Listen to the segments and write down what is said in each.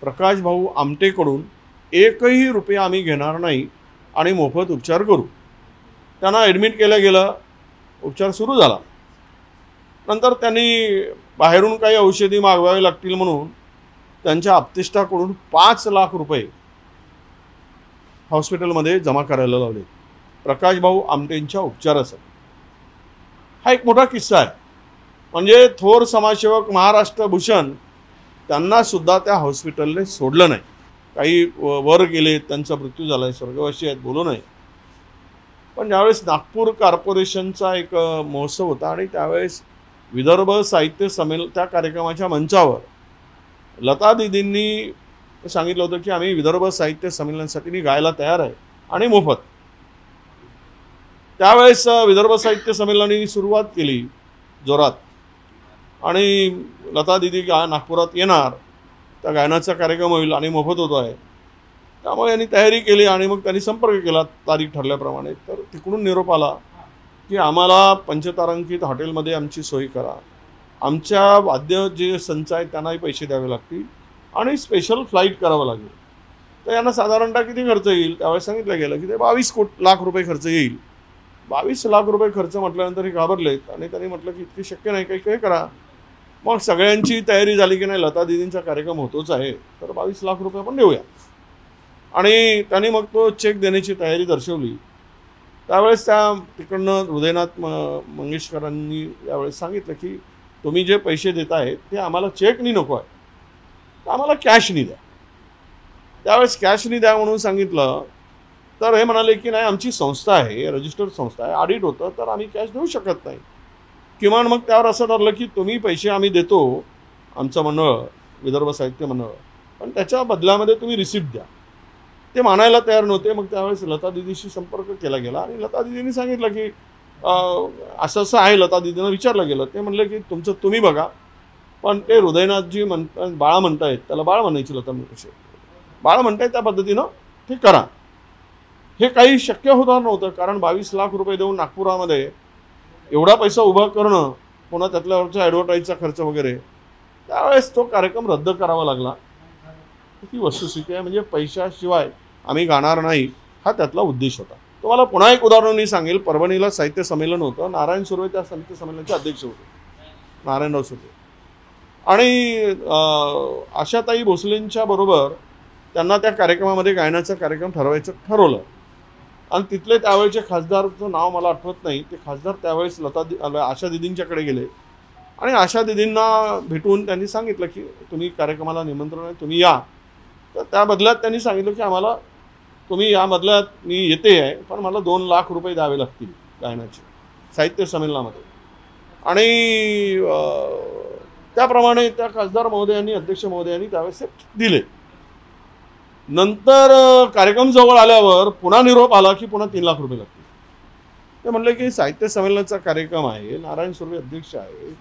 प्रकाश भाऊ आमटेकडून एकही रुपया आम्ही घेणार नाही आणि मोफत उपचार करू। त्यांना ॲडमिट केलं गेलं, उपचार सुरू झाला। नंतर त्यांनी बाहेरून काही औषधी मागवावी लागतील म्हणून त्यांच्या आप्तेष्टाकडून 5 लाख रुपये हॉस्पिटलमध्ये जमा करायला लावले प्रकाश भाऊ आमटेंच्या उपचारासाठी। हा एक मोठा किस्सा आहे। म्हणजे थोर समाजसेवक महाराष्ट्र भूषण त्यांना सुद्धा त्या हॉस्पिटलने सोडलं नाही। काही वर गेले, त्यांचा मृत्यू झाला आहे, स्वर्गवासी आहेत, बोलू नये। पण ज्यावेळेस नागपूर कॉर्पोरेशनचा एक महोत्सव होता आणि त्यावेळेस विदर्भ साहित्य संमेलन त्या कार्यक्रमाच्या मंचावर लता दीदींनी सांगितलं होतं की आम्ही विदर्भ साहित्य संमेलनासाठी गायला तयार आहे आणि मोफत। त्यावेळेस विदर्भ साहित्य संमेलनाने सुरुवात केली जोरात आणि लता दीदी नागपुरात येणार, त्या गायनाचा कार्यक्रम होईल आणि मोफत होतो आहे, त्यामुळे यांनी तयारी केली आणि मग त्यांनी संपर्क केला तारीख ठरल्याप्रमाणे। तर तिकडून निरोप आला की आम्हाला पंचतारांकित हॉटेलमध्ये आमची सोय करा, आमच्या वाद्य जे संच आहेत त्यांनाही पैसे द्यावे लागतील आणि स्पेशल फ्लाईट करावं लागेल। तर यांना साधारणतः किती खर्च येईल त्यावेळेस सांगितलं गेलं की ते 22 लाख रुपये खर्च येईल। 22 लाख रुपये खर्च म्हटल्यानंतर हे घाबरलेत आणि त्यांनी म्हटलं की इतकी शक्य नाही, काही करा। मग सगळ्यांची तयारी झाली की नाही, लता दीदींचा कार्यक्रम होतोच आहे तर 22 लाख रुपये आपण देऊया। आणि त्यांनी मग तो चेक देण्याची तयारी दर्शवली। त्यावेळेस त्या तिकडनं हृदयनाथ मंगेशकरांनी यावेळेस सांगितलं की तुम्ही जे पैसे देत आहेत ते आम्हाला चेकनी नको आहे, तर आम्हाला कॅशनी द्या। त्यावेळेस कॅशनी द्या म्हणून सांगितलं तर हे म्हणाले की नाही, आमची संस्था आहे, रजिस्टर्ड संस्था आहे, ऑडिट होतं, तर आम्ही कॅश देऊ शकत नाही। किमान मग त्यावर असं ठरलं की तुम्ही पैसे आम्ही देतो, आमचं मंडळ विदर्भ साहित्य मंडळ, पण त्याच्या बदल्यामध्ये तुम्ही रिसिप्ट द्या। ते मानायला तयार नव्हते। मग त्यावेळेस लता दीदीशी संपर्क केला गेला आणि लता दीदींनी सांगितलं की असं असं आहे। लता दीदींना विचारलं गेलं, ते म्हणले की तुमचं तुम्ही बघा, पण ते हृदयनाथजी म्हणतात बाळा म्हणतायत, त्याला बाळ म्हणायची लता कशी बाळ म्हणतायत त्या पद्धतीनं ते करा। हे काही शक्य होणार नव्हतं, कारण 22 लाख रुपये देऊन नागपुरामध्ये एवढा पैसा उभा करणं, पुन्हा त्यातल्यावरचा ॲडव्हर्टाईजचा खर्च वगैरे, त्यावेळेस तो कार्यक्रम रद्द करावा लागला। ही वस्तुस्थिती आहे। म्हणजे पैशाशिवाय आम्ही गाणार नाही हा त्यातला उद्देश होता। तुम्हाला पुन्हा एक उदाहरण मी सांगेल। परभणीला साहित्य संमेलन होतं, नारायण सुर्वे त्या साहित्य संमेलनाचे अध्यक्ष होते, नारायणराव सुर्वे, आणि आशाताई भोसलेंच्या बरोबर त्यांना त्या कार्यक्रमामध्ये गायनाचा कार्यक्रम ठरवलं आणि तिथले त्यावेळेचे खासदारचं नाव मला आठवत नाही, ते खासदार त्यावेळेस आशा दीदींच्याकडे गेले आणि आशा दीदींना भेटून त्यांनी सांगितलं की तुम्ही कार्यक्रमाला निमंत्रण आहे, तुम्ही या। तर त्या बदल्यात त्यांनी सांगितलं की आम्हाला तुम्ही या बदल्यात मी येते आहे, पण मला 2 लाख रुपये द्यावे लागतील गायनाचे साहित्य संमेलनामध्ये। आणि त्याप्रमाणे त्या खासदार महोदयांनी, अध्यक्ष महोदयांनी त्यावेळेस दिले। नंतर कार्यक्रम जवळ आल्यावर पुन्हा निरोप आला की पुन्हा 3 लाख रुपये लागतील। ते म्हणले की साहित्य संमेलनाचा कार्यक्रम आहे, नारायण सुर्वे अध्यक्ष आहे,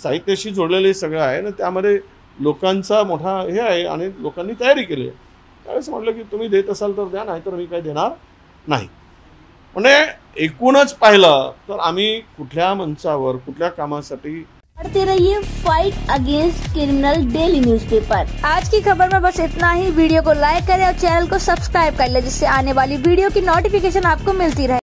साहित्याशी जोडलेले सगळं आहे ना, त्यामध्ये लोकांचा मोठा हे आहे आणि लोकांनी तयारी केली आहे। त्यावेळेस म्हटलं की तुम्ही देत असाल तर द्या, नाहीतर मी काही देणार नाही। म्हणजे एकूणच पाहिलं तर आम्ही कुठल्या मंचावर कुठल्या कामासाठी पढ़ते रहिए fight against criminal daily newspaper. आज की खबर में बस इतना ही। वीडियो को लाइक करें और चैनल को सब्सक्राइब कर लें, जिससे आने वाली वीडियो की नोटिफिकेशन आपको मिलती रहे।